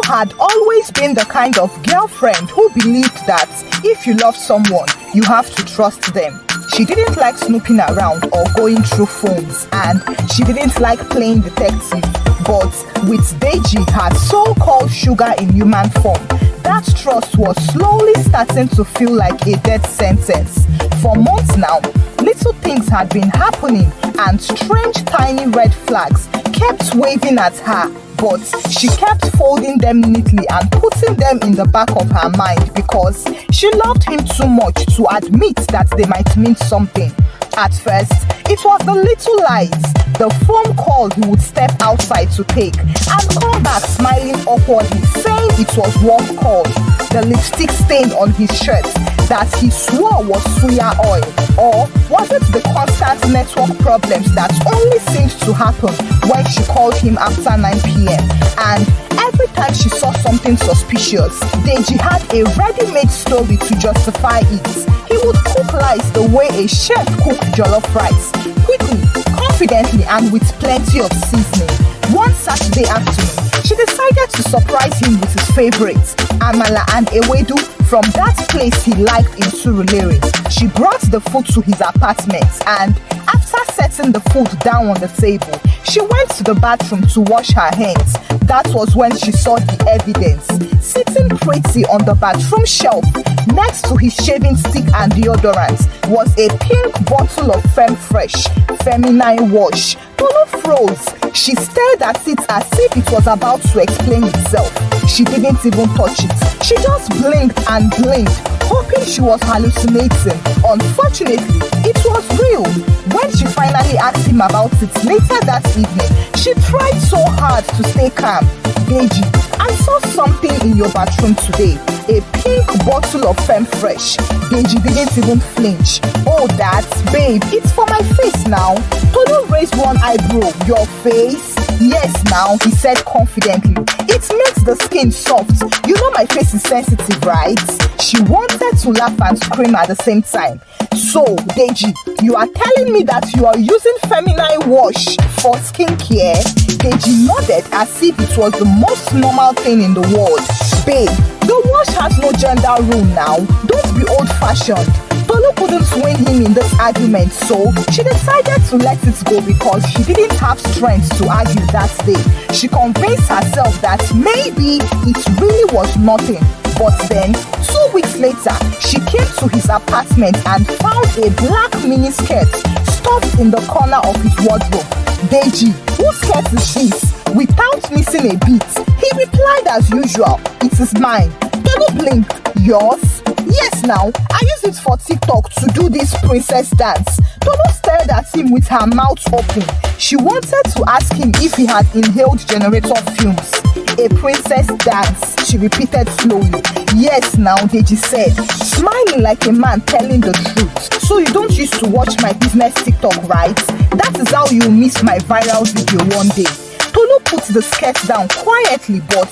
had always been the kind of girlfriend who believed that if you love someone, you have to trust them. She didn't like snooping around or going through phones, and she didn't like playing detective. But with Deji, her so-called sugar in human form, that trust was slowly starting to feel like a death sentence. For months now, little things had been happening and strange tiny red flags kept waving at her, but she kept folding them neatly and putting them in the back of her mind because she loved him too much to admit that they might mean something. At first, it was the little lies, the phone call he would step outside to take and come back smiling awkwardly, saying it was work call, the lipstick stain on his shirt that he swore was suya oil, or was it the constant network problems that only seemed to happen when she called him after 9 p.m. and every time she saw something suspicious, Deji had a ready-made story to justify it. He would cook rice the way a chef cooks jollof rice, quickly, confidently, and with plenty of seasoning. One Saturday afternoon, she decided to surprise him with his favorites, amala and ewedu, from that place he liked in Surulere. She brought the food to his apartment, and after setting the food down on the table, she went to the bathroom to wash her hands. That was when she saw the evidence. Sitting pretty on the bathroom shelf, next to his shaving stick and deodorant, was a pink bottle of Femme Fresh feminine wash. Tolu froze. She stared at it as if it was about to explain itself. She didn't even touch it. She just blinked and blinked, hoping she was hallucinating. Unfortunately, it was real. When she finally asked him about it later that evening, she tried so hard to stay calm. Deji, I saw something in your bathroom today. A pink bottle of Femme Fresh. Deji didn't even flinch. Oh, that, babe, it's for my face now. Tolu raised one eyebrow. Your face? Yes, now, he said confidently. It makes the skin soft. You know my face is sensitive, right? She wanted to laugh and scream at the same time. So, Deji, you are telling me that you are using feminine wash for skincare? Deji nodded as if it was the most normal thing in the world. Babe, the wash has no gender rule now. Don't be old-fashioned. Tolu couldn't win him in this argument, so she decided to let it go because she didn't have strength to argue that day. She convinced herself that maybe it really was nothing. But then, 2 weeks later, she came to his apartment and found a black miniskirt stuffed in the corner of his wardrobe. Deji, whose skirt is this? Without missing a beat, he replied as usual, it is mine. Tolu blinked. Yours? Yes, now, I use it for TikTok to do this princess dance. Tolu stared at him with her mouth open. She wanted to ask him if he had inhaled generator fumes. A princess dance, she repeated slowly. Yes, now, Deji said, smiling like a man telling the truth. So you don't used to watch my business TikTok, right? That is how you missed my viral video one day. Tolu put the skirt down quietly, but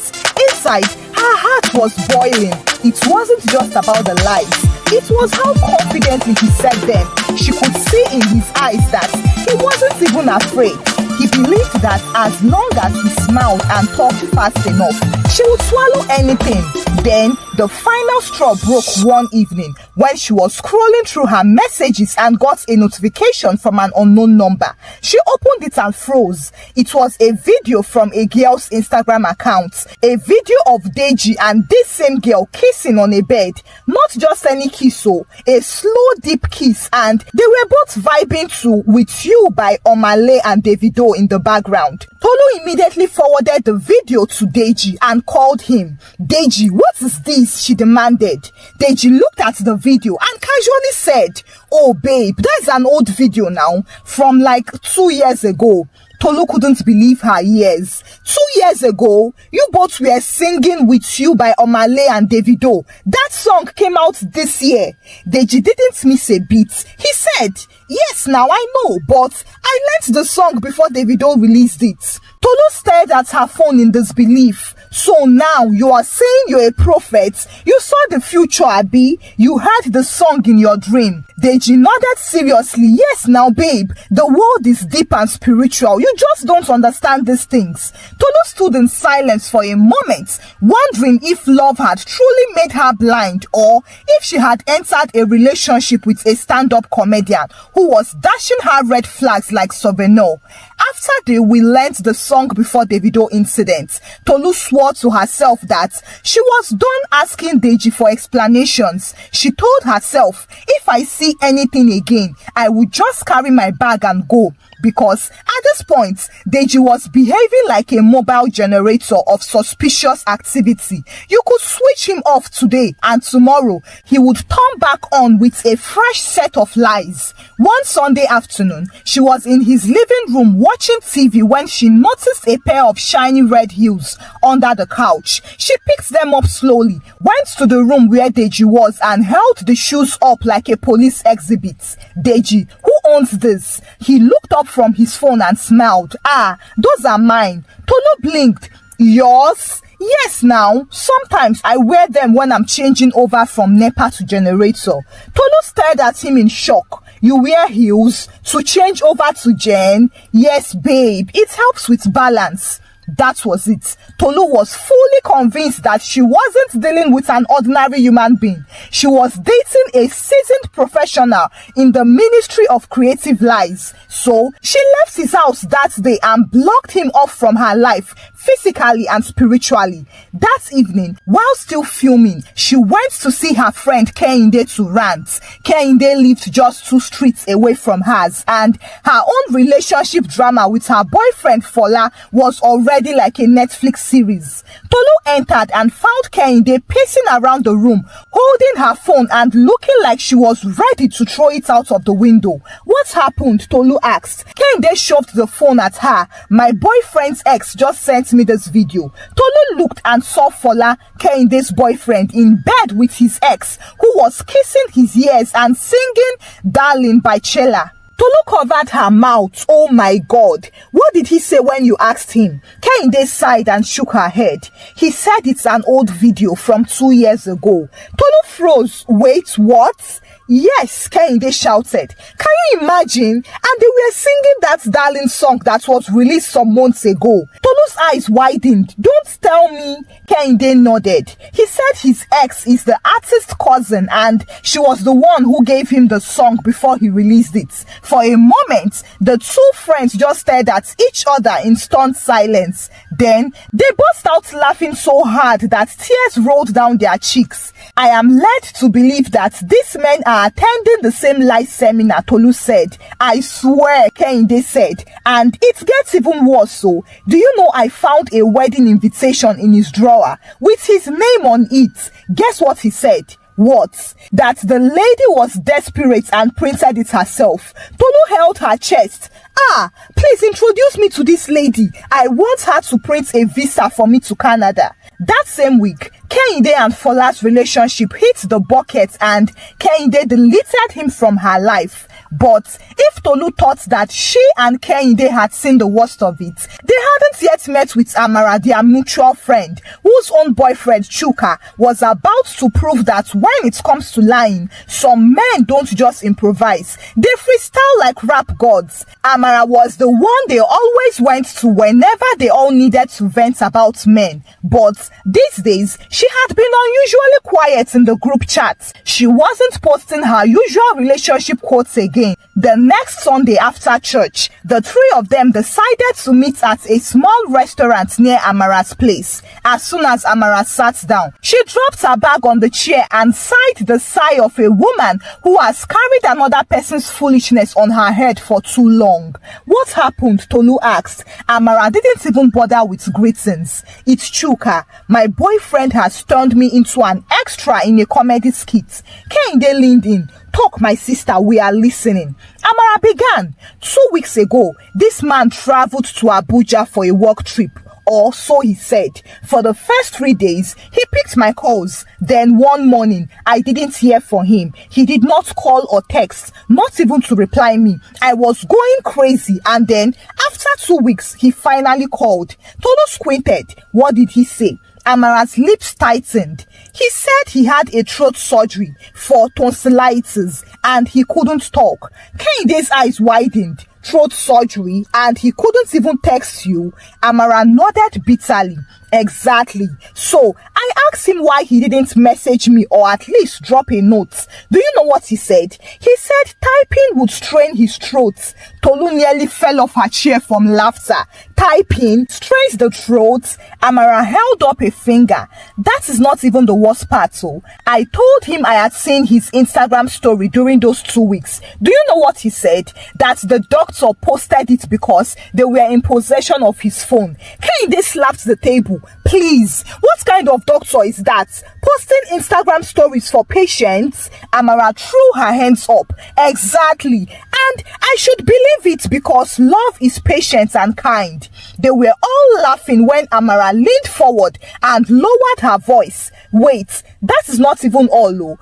inside, her heart was boiling. It wasn't just about the lies. It was how confidently he said them. She could see in his eyes that he wasn't even afraid. He believed that as long as he smiled and talked fast enough, she would swallow anything. Then, the final straw broke one evening when she was scrolling through her messages and got a notification from an unknown number. She opened it and froze. It was a video from a girl's Instagram account. A video of Deji and this same girl kissing on a bed. Not just any kiss, a slow deep kiss, and they were both vibing to With You by Omale and Davido in the background. Tolu immediately forwarded the video to Deji and called him. Deji, what is this? She demanded. Deji looked at the video and casually said, oh babe, that's an old video now, from like 2 years ago. Tolu couldn't believe her ears. 2 years ago, you both were singing With You by Omale and Davido. That song came out this year. Deji didn't miss a beat. He said, yes, now I know, but I learnt the song before Davido released it. Tolu stared at her phone in disbelief. So now you are saying you're a prophet? You saw the future, Abi? You heard the song in your dream? Deji nodded seriously. Yes, now babe, the world is deep and spiritual. You just don't understand these things. Tolu stood in silence for a moment, wondering if love had truly made her blind, or if she had entered a relationship with a stand-up comedian who was dashing her red flags like Souvenir. After they learnt the song before Davido incident, Tolu swore to herself that she was done asking Deji for explanations. She told herself, if I see anything again, I will just carry my bag and go. Because at this point, Deji was behaving like a mobile generator of suspicious activity. You could switch him off today and tomorrow he would turn back on with a fresh set of lies. One Sunday afternoon, she was in his living room watching TV when she noticed a pair of shiny red heels under the couch. She picked them up slowly, went to the room where Deji was and held the shoes up like a police exhibit. Deji, who owns this? He looked up from his phone and smiled. Ah, those are mine. Tolu blinked. Yours? Yes, now. Sometimes I wear them when I'm changing over from NEPA to generator. Tolu stared at him in shock. You wear heels to change over to Gen? Yes, babe. It helps with balance. That was it. Tolu was fully convinced that she wasn't dealing with an ordinary human being. She was dating a seasoned professional in the Ministry of Creative Lies. So she left his house that day and blocked him off from her life, physically and spiritually. That evening, while still fuming, she went to see her friend Kehinde to rant. Kehinde lived just 2 streets away from hers, and her own relationship drama with her boyfriend Fola was already like a Netflix series. Tolu entered and found Kehinde pacing around the room, holding her phone and looking like she was ready to throw it out of the window. What happened? Tolu asked. Kehinde shoved the phone at her. My boyfriend's ex just sent me this video. Tolu looked and saw Fola, Kehinde's boyfriend, in bed with his ex, who was kissing his ears and singing Darling by Chela. Tolu covered her mouth. Oh my God. What did he say when you asked him? Kehinde sighed and shook her head. He said it's an old video from 2 years ago. Tolu froze. Wait, what? Yes, Kehinde shouted. Can you imagine? And they were singing that Darling song that was released some months ago. Tolu's eyes widened. Don't tell me. Kehinde nodded. He said his ex is the artist's cousin and she was the one who gave him the song before he released it. For a moment, the 2 friends just stared at each other in stunned silence. Then, they burst out laughing so hard that tears rolled down their cheeks. I am led to believe that these men are attending the same live seminar, Tolu said. I swear, Kehinde said. And it gets even worse so. Do you know I found a wedding invitation in his drawer with his name on it? Guess what he said? What? That the lady was desperate and printed it herself. Tolu held her chest. Ah, please introduce me to this lady. I want her to print a visa for me to Canada. That same week, Kehinde and Fola's relationship hit the bucket and Kehinde deleted him from her life. But if Tolu thought that she and Kehinde had seen the worst of it, they hadn't yet met with Amara, their mutual friend, whose own boyfriend Chuka was about to prove that when it comes to lying, some men don't just improvise, they freestyle like rap gods. Amara was the one they always went to whenever they all needed to vent about men. But these days, she had been unusually quiet in the group chat. She wasn't posting her usual relationship quotes again. The next Sunday after church, the 3 of them decided to meet at a small restaurant near Amara's place. As soon as Amara sat down, she dropped her bag on the chair and sighed the sigh of a woman who has carried another person's foolishness on her head for too long. What happened? Tolu asked. Amara didn't even bother with greetings. It's Chuka. My boyfriend has turned me into an extra in a comedy skit. Kehinde leaned in. Talk, my sister, we are listening. Amara began. 2 weeks ago, this man traveled to Abuja for a work trip. Or so he said. For the first 3 days, he picked my calls. Then one morning, I didn't hear from him. He did not call or text, not even to reply me. I was going crazy, and then, after 2 weeks, he finally called. Tolu squinted. What did he say? Amara's lips tightened. He said he had a throat surgery for tonsillitis and he couldn't talk. Kehinde's eyes widened. Throat surgery and he couldn't even text you? Amara nodded bitterly. Exactly. So I asked him why he didn't message me or at least drop a note. Do you know what he said? He said typing would strain his throat. Tolu nearly fell off her chair from laughter. Typing strains the throat. Amara held up a finger. That is not even the worst part. So I told him I had seen his Instagram story during those 2 weeks. Do you know what he said? That the doctor posted it because they were in possession of his phone. Kehinde slapped the table. Please, what kind of doctor is that? Posting Instagram stories for patients? Amara threw her hands up. Exactly. And I should believe it because love is patient and kind. They were all laughing when Amara leaned forward and lowered her voice. Wait, that is not even all. 2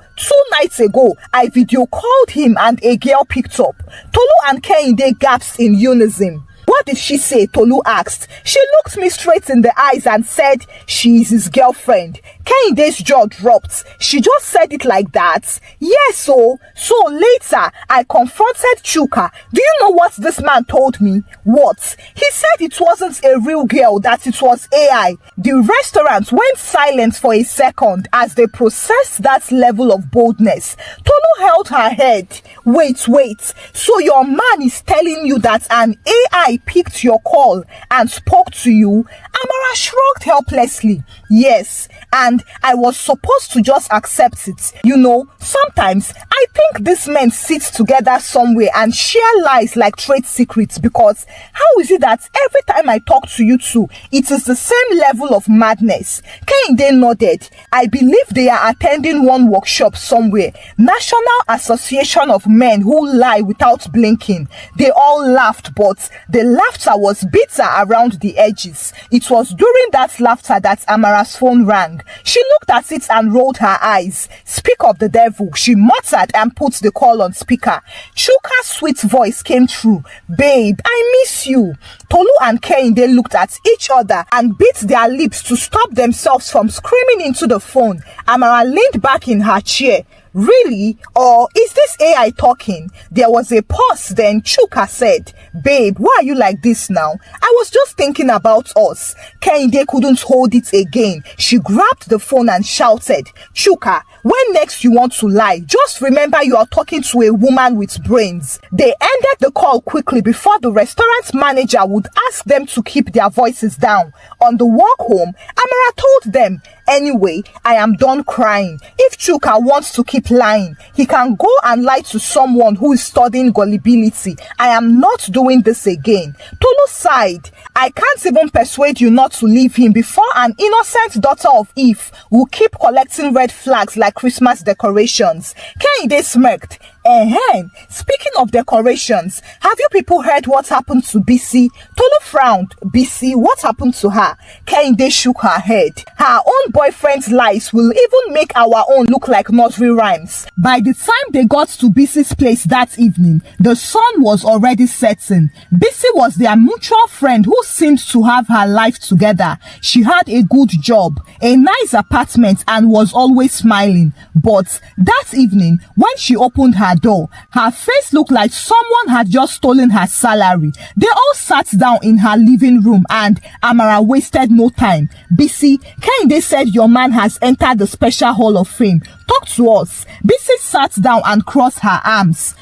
nights ago, I video called him and a girl picked up. Tolu and Kehinde gasped in unison. What did she say? Tolu asked. She looked me straight in the eyes and said she is his girlfriend. Kehinde's jaw dropped. She just said it like that. Yes, so later I confronted Chuka. Do you know what this man told me? What? He said it wasn't a real girl, that it was AI. The restaurant went silent for a second as they processed that level of boldness. Tolu held her head. Wait. So your man is telling you that an AI picked your call and spoke to you? Amara shrugged helplessly. Yes, and I was supposed to just accept it. You know, sometimes I think these men sit together somewhere and share lies like trade secrets, because how is it that every time I talk to you two, it is the same level of madness? Kehinde nodded. I believe they are attending one workshop somewhere. National Association of Men Who Lie Without Blinking. They all laughed, but the laughter was bitter around the edges. It was during that laughter that Amara's phone rang. She looked at it and rolled her eyes. Speak of the devil, she muttered and put the call on speaker. Chuka's sweet voice came through. Babe, I miss you. Tolu and Kehinde looked at each other and bit their lips to stop themselves from screaming into the phone. Amara leaned back in her chair. Really? Or is this AI talking? There was a pause, then Chuka said, Babe, why are you like this now? I was just thinking about us. Kehinde couldn't hold it again. She grabbed the phone and shouted, Chuka, when next you want to lie, just remember you are talking to a woman with brains. They ended the call quickly before the restaurant manager would ask them to keep their voices down. On the walk home, Amara told them, Anyway, I am done crying. If Chuka wants to keep lying, he can go and lie to someone who is studying gullibility. I am not doing this again. Tolu sighed. I can't even persuade you not to leave him before an innocent daughter of Eve will keep collecting red flags like Christmas decorations. Kehinde smirked. Speaking of decorations, have you people heard what happened to Bisi? Tolu frowned. Bisi, what happened to her? Kehinde shook her head. Her own boyfriend's lies will even make our own look like nursery rhymes. By the time they got to Bisi's place that evening, the sun was already setting. Bisi was their mutual friend who seemed to have her life together. She had a good job, a nice apartment, and was always smiling. But that evening, when she opened her door, her face looked like someone had just stolen her salary. They all sat down in her living room and Amara wasted no time. Bisi, Kehinde said your man has entered the Special Hall of Fame. Talk to us. Bisi sat down and crossed her arms.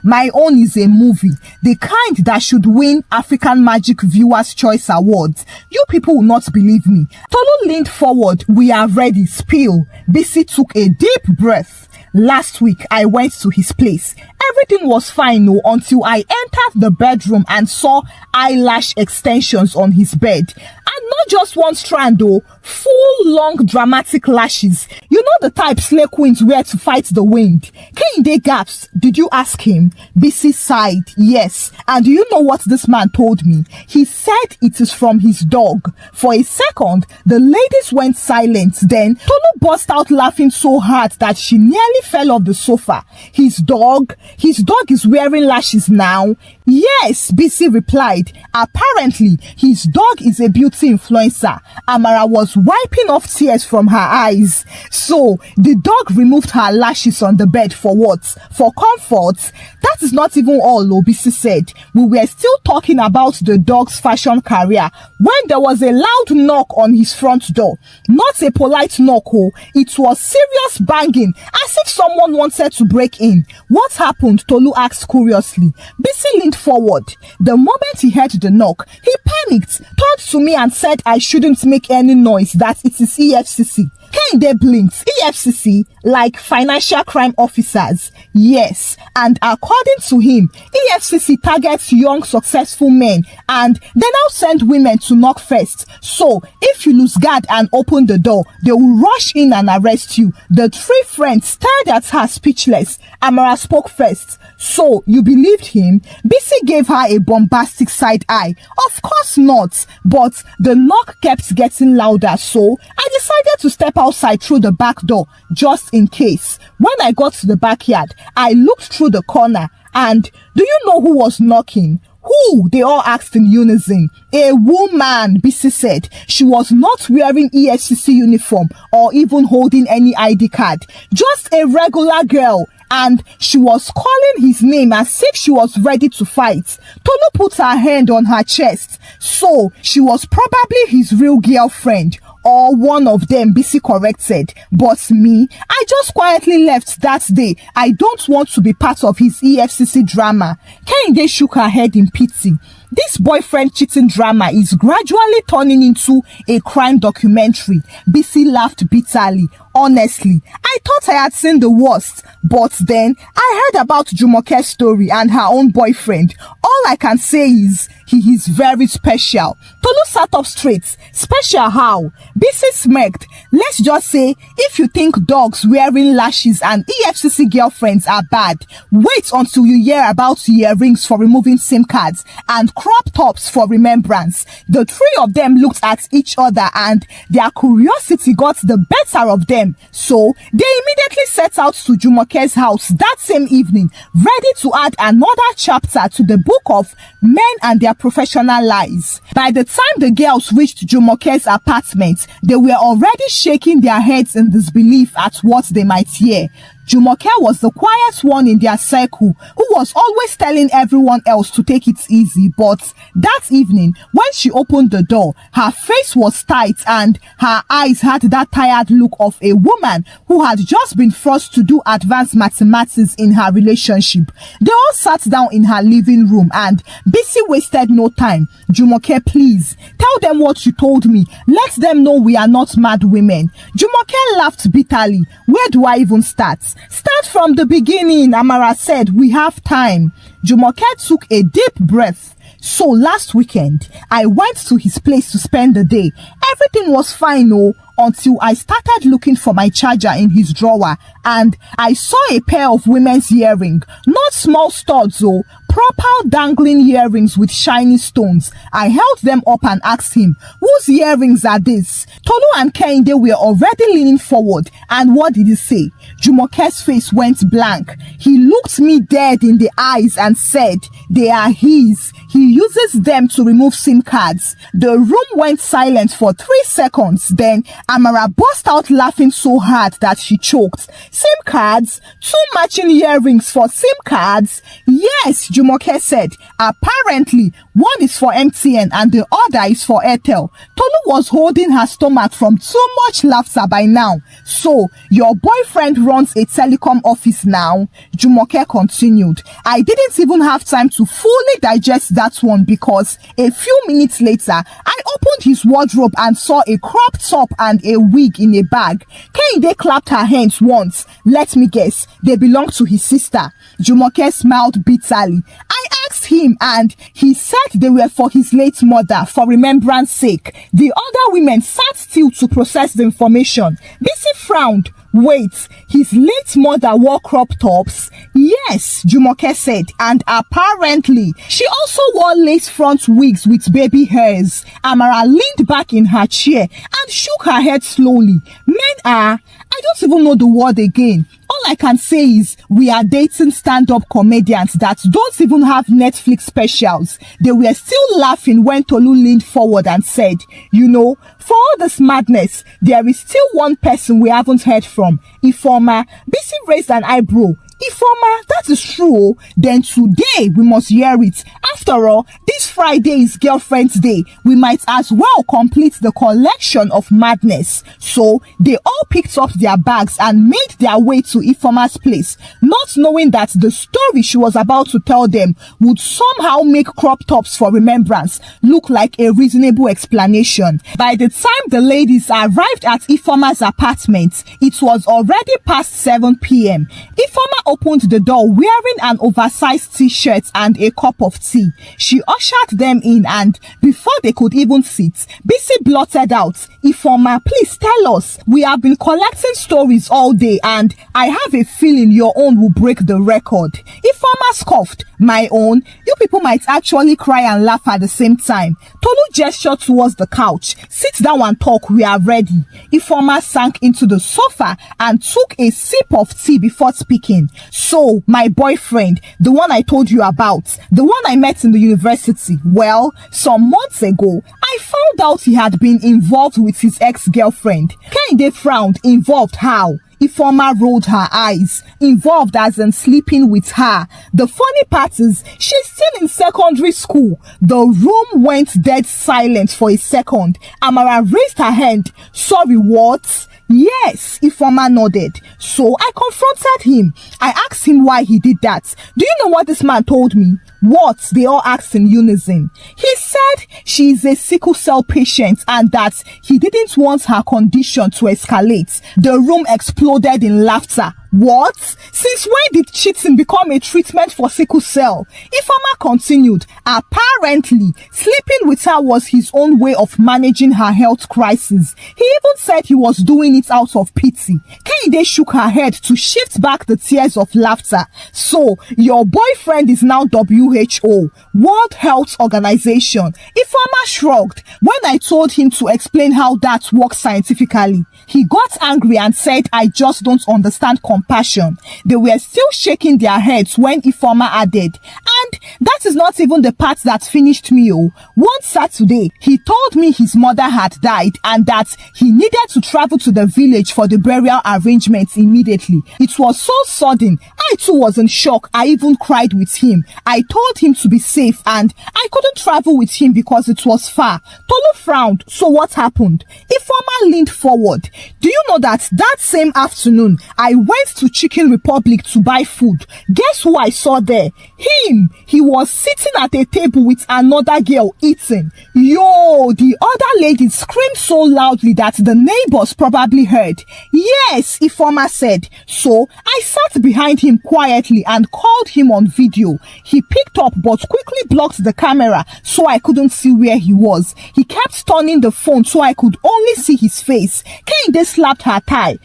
My own is a movie, the kind that should win African Magic Viewers' Choice Awards. You people will not believe me. Tolu leaned forward. We are ready. Spill. Bisi took a deep breath. Last week, I went to his place. Everything was fine until I entered the bedroom and saw eyelash extensions on his bed. And not just one strand full long dramatic lashes. You know the type slay queens wear to fight the wind. Kehinde gasped. Did you ask him? Bisi sighed. Yes. And do you know what this man told me? He said it is from his dog. For a second, the ladies went silent. Then Tolu burst out laughing so hard that she nearly fell off the sofa. His dog? His dog is wearing lashes now? Yes, Bisi replied. Apparently, his dog is a beauty influencer. Amara was wiping off tears from her eyes. So, the dog removed her lashes on the bed for what? For comfort? That is not even all, Bisi said. We were still talking about the dog's fashion career when there was a loud knock on his front door. Not a polite knock, it was serious banging, as if someone wanted to break in. What happened? Tolu asked curiously. Bisi leaned forward. The moment he heard the knock, he panicked, turned to me and said I shouldn't make any noise, that it is EFCC. Kehinde blinked. EFCC, like financial crime officers. Yes, and according to him, EFCC targets young successful men and they now send women to knock first. So, if you lose guard and open the door, they will rush in and arrest you. The three friends stared at her speechless. Amara spoke first. So, you believed him? Bisi gave her a bombastic side eye. Of course not. But the knock kept getting louder, so I decided to step outside through the back door, just in case. When I got to the backyard, I looked through the corner, and do you know who was knocking? Who? They all asked in unison. A woman, Bisi said. She was not wearing EFCC uniform or even holding any ID card. Just a regular girl. And she was calling his name as if she was ready to fight. Tolu put her hand on her chest. So, she was probably his real girlfriend. Or one of them, Bisi corrected. But me, I just quietly left that day. I don't want to be part of his EFCC drama. Kehinde shook her head in pity. This boyfriend cheating drama is gradually turning into a crime documentary. Bisi laughed bitterly. Honestly, I thought I had seen the worst, but then I heard about Jumoke's story and her own boyfriend. All I can say is he is very special. Tolu sat up straight. Special how? Bisi smirked. Let's just say if you think dogs wearing lashes and EFCC girlfriends are bad, wait until you hear about earrings for removing SIM cards and crop tops for remembrance. The three of them looked at each other and their curiosity got the better of them. So they immediately set out to Jumoke's house that same evening, ready to add another chapter to the book of men and their professional lives. By the time the girls reached Jumoke's apartment, they were already shaking their heads in disbelief at what they might hear. Jumoke was the quiet one in their circle who was always telling everyone else to take it easy, but that evening, when she opened the door, her face was tight and her eyes had that tired look of a woman who had just been forced to do advanced mathematics in her relationship. They all sat down in her living room and Bisi wasted no time. Jumoke, please, tell them what you told me. Let them know we are not mad women. Jumoke laughed bitterly. Where do I even start? Start from the beginning, Amara said. We have time. Jumoke took a deep breath. So last weekend, I went to his place to spend the day. Everything was fine, until I started looking for my charger in his drawer and I saw a pair of women's earrings. Not small studs, proper dangling earrings with shiny stones. I held them up and asked him, whose earrings are these? Tolu and Kehinde were already leaning forward, and what did he say? Jumoke's face went blank. He looked me dead in the eyes and said, they are his. He uses them to remove SIM cards. The room went silent for 3 seconds. Then Amara burst out laughing so hard that she choked. SIM cards? 2 matching earrings for SIM cards? Yes, Jumoke said. Apparently, one is for MTN and the other is for Airtel. Tolu was holding her stomach from too much laughter by now. So, your boyfriend runs a telecom office now? Jumoke continued. I didn't even have time to fully digest that one because a few minutes later, I opened his wardrobe and saw a crop top and a wig in a bag. Kehinde clapped her hands once. Let me guess, they belong to his sister. Jumoke smiled bitterly. I asked him and he said they were for his late mother for remembrance sake. The other women sat still to process the information. Bisi frowned. Wait, his late mother wore crop tops? Yes, Jumoke said, and apparently she also wore lace front wigs with baby hairs. Amara leaned back in her chair and shook her head slowly. Men are, I don't even know the word again. All I can say is we are dating stand-up comedians that don't even have Netflix specials. They were still laughing when Tolu leaned forward and said, you know, for all this madness, there is still one person we haven't heard from. Ifoma. Bisi raised an eyebrow. Ifoma, that is true. Then today we must hear it. After all, this Friday is Girlfriend's Day. We might as well complete the collection of madness. So they all picked up their bags and made their way to Ifoma's place, not knowing that the story she was about to tell them would somehow make crop tops for remembrance look like a reasonable explanation. By the time the ladies arrived at Ifoma's apartment, it was already past 7 p.m. Ifoma opened the door wearing an oversized t-shirt and a cup of tea. She ushered them in and before they could even sit, Bisi blurted out, Ifoma, please tell us. We have been collecting stories all day and I have a feeling your own will break the record. Ifoma scoffed, my own? You people might actually cry and laugh at the same time. Tolu gestured towards the couch. Sit down and talk, we are ready. Ifoma sank into the sofa and took a sip of tea before speaking. So, my boyfriend, the one I told you about, the one I met in the university, well, some months ago, I found out he had been involved with his ex-girlfriend. Kehinde frowned. Involved how? Ifoma rolled her eyes. Involved as in sleeping with her. The funny part is, she's still in secondary school. The room went dead silent for a second. Amara raised her hand. Sorry, what? Yes, Ifoma nodded. So I confronted him. I asked him why he did that. Do you know what this man told me? What? They all asked in unison. He said she is a sickle cell patient and that he didn't want her condition to escalate. The room exploded in laughter. What? Since when did cheating become a treatment for sickle cell? Ifoma continued. Apparently, sleeping with her was his own way of managing her health crisis. He even said he was doing it out of pity. Kehinde shook her head to shift back the tears of laughter. So, your boyfriend is now WHO, World Health Organization. Ifoma shrugged. When I told him to explain how that works scientifically, he got angry and said, I just don't understand compassion. They were still shaking their heads when Ifoma added, and that is not even the part that finished me. Oh, one Saturday, he told me his mother had died and that he needed to travel to the village for the burial arrangements immediately. It was so sudden. I too was in shock. I even cried with him. I told him to be safe and I couldn't travel with him because it was far. Tolu frowned. So what happened? Ifoma leaned forward. Do you know that same afternoon, I went to Chicken Republic to buy food. Guess who I saw there? Him. He was sitting at a table with another girl eating. Yo, the other lady screamed so loudly that the neighbors probably heard. Yes, Ifoma said. So I sat behind him quietly and called him on video. He picked up but quickly blocked the camera so I couldn't see where he was. He kept turning the phone so I could only see his face. Kehinde slapped her thigh.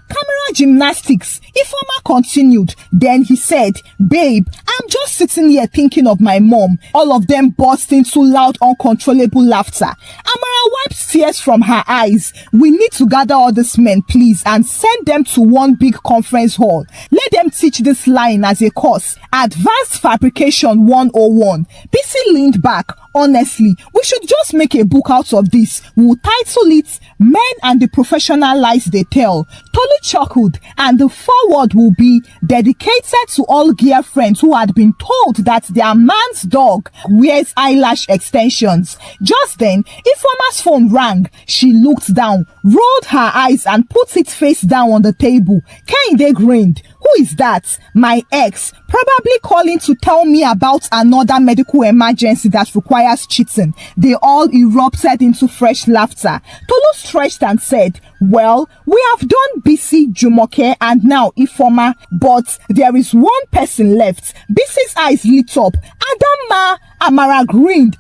Camera gymnastics. Ifoma continued. Then he said, babe, I'm just sitting here thinking of my mom. All of them burst into loud, uncontrollable laughter. Amara wiped tears from her eyes. We need to gather all these men, please, and send them to one big conference hall. Let them teach this line as a course. Advanced Fabrication 101. Bisi leaned back. Honestly, we should just make a book out of this. We'll title it Men and the Professional Lies They Tell. Tolu chuckled, and the foreword will be dedicated to all girlfriends who had been told that their man's dog wears eyelash extensions. Just then, Ifoma's phone rang. She looked down, rolled her eyes and put it face down on the table. Kehinde grinned. Who is that? My ex. Probably calling to tell me about another medical emergency that requires Liar's cheating. They all erupted into fresh laughter. Tolu stretched and said, well, we have done Bisi, Jumoke, and now Ifoma, but there is one person left. Bisi's eyes lit up. Adamma. Amara grinned.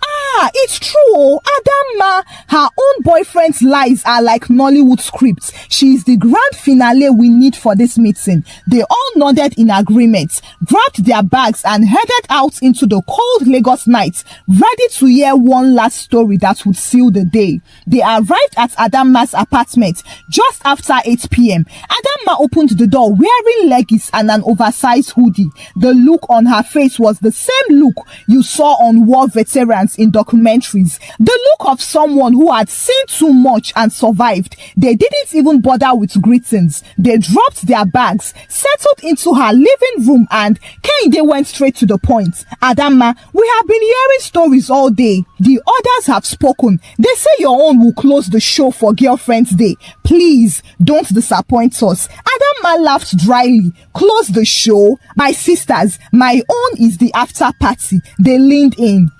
It's true. Adamma. Her own boyfriend's lies are like Nollywood scripts. She is the grand finale we need for this meeting. They all nodded in agreement, grabbed their bags and headed out into the cold Lagos night, ready to hear one last story that would seal the day. They arrived at Adamma's apartment just after 8 p.m. Adamma opened the door wearing leggings and an oversized hoodie. The look on her face was the same look you saw on war veterans in documentaries. The look of someone who had seen too much and survived. They didn't even bother with greetings. They dropped their bags, settled into her living room, and Kehinde went straight to the point. Adamma, we have been hearing stories all day. The others have spoken. They say your own will close the show for Girlfriend's Day. Please, don't disappoint us. Adamma laughed dryly. Close the show? My sisters, my own is the after party. They leaned in.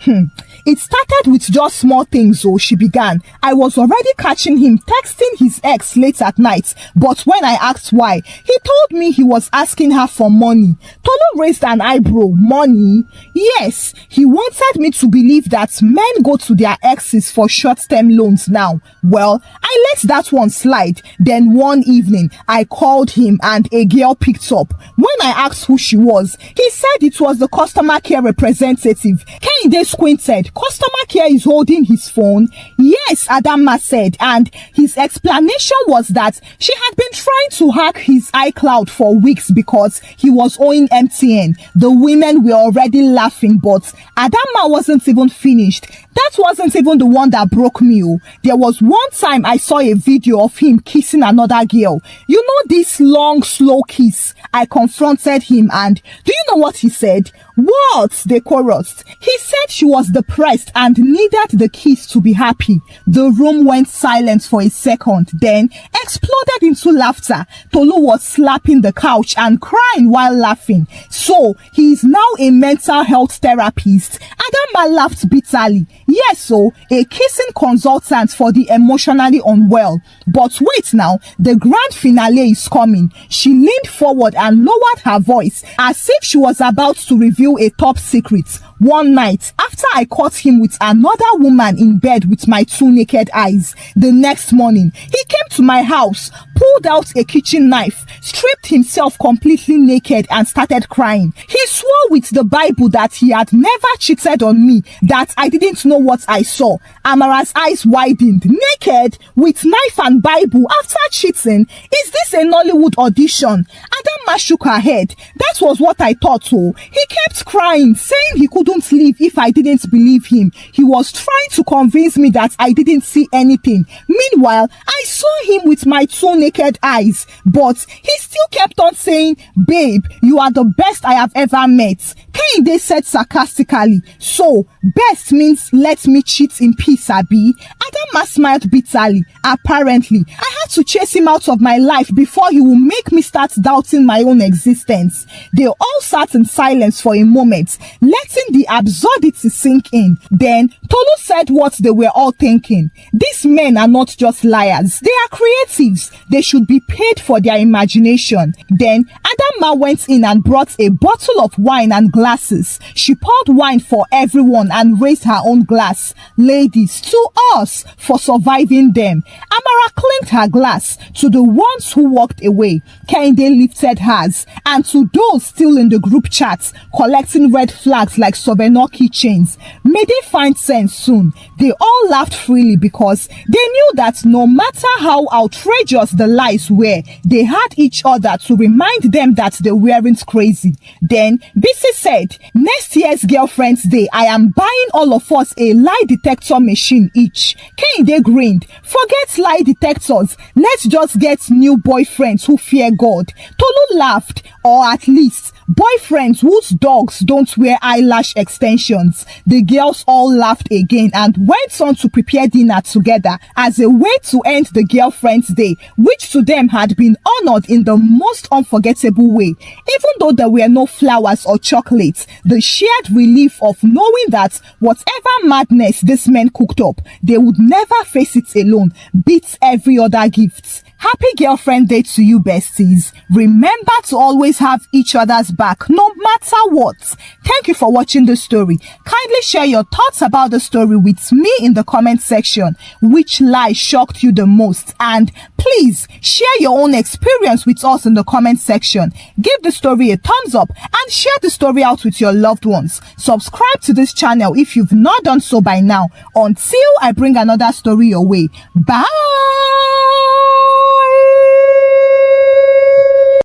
It started with just small things, so she began. I was already catching him texting his ex late at night, but when I asked why, he told me he was asking her for money. Tolu raised an eyebrow. Money? Yes, he wanted me to believe that men go to their exes for short-term loans now. Well, I let that one slide. Then one evening, I called him and a girl picked up. When I asked who she was, he said it was the customer care representative. Kehinde squinted. Customer care is holding his phone? Yes, Adamma said, and his explanation was that she had been trying to hack his iCloud for weeks because he was owing MTN. The women were already laughing, but Adamma wasn't even finished. That wasn't even the one that broke me. There was one time I saw a video of him kissing another girl. You know this long, slow kiss? I confronted him and do you know what he said? What? They chorused. He said she was depressed and needed the kiss to be happy. The room went silent for a second, then exploded into laughter. Tolu was slapping the couch and crying while laughing. So, he is now a mental health therapist. Adamma laughed bitterly. Yes, so a kissing consultant for the emotionally unwell. But wait now, the grand finale is coming. She leaned forward and lowered her voice as if she was about to reveal a top secret. One night, after I caught him with another woman in bed with my two naked eyes, the next morning, he came to my house, pulled out a kitchen knife, stripped himself completely naked and started crying. He swore with the Bible that he had never cheated on me, that I didn't know what I saw. Amara's eyes widened. Naked, with knife and Bible, after cheating? Is this a Nollywood audition? Adamma shook her head. That was what I thought so. He kept crying, saying he couldn't leave if I didn't believe him. He was trying to convince me that I didn't see anything. Meanwhile, I saw him with my two naked eyes, but he still kept on saying, babe, you are the best I have ever met. Kehinde said sarcastically, so best means let me cheat in peace, Abi? Adamma smiled bitterly. Apparently, I had to chase him out of my life before he would make me start doubting my own existence. They all sat in silence for a moment, letting the absurdity sink in. Then Tolu said what they were all thinking. These men are not just liars. They are creatives. They should be paid for their imagination. Then Adamma went in and brought a bottle of wine and glasses. She poured wine for everyone and raised her own glass. Ladies, to us for surviving them. Amara clinked her glass to the ones who walked away. Kehinde lifted hers. And to those still in the group chats, collecting red flags like souvenir keychains. May they find sense soon. They all laughed freely because they knew that no matter how outrageous the lies were, they had each other to remind them that they weren't crazy. Then Bisi said, next year's Girlfriend's Day, I am buying all of us a lie detector machine each. Kehinde grinned. Forget lie detectors. Let's just get new boyfriends who fear God. Tolu laughed. or at least boyfriends whose dogs don't wear eyelash extensions. The girls all laughed again and went on to prepare dinner together as a way to end the girlfriend's day, which to them had been honored in the most unforgettable way. Even though there were no flowers or chocolates, the shared relief of knowing that whatever madness this men cooked up, they would never face it alone beats every other gift. Happy girlfriend day to you, besties. Remember to always have each other's back, no matter what. Thank you for watching the story. Kindly share your thoughts about the story with me in the comment section. Which lie shocked you the most? And please share your own experience with us in the comment section. Give the story a thumbs up and share the story out with your loved ones. Subscribe to this channel if you've not done so by now. Until I bring another story your way. Bye!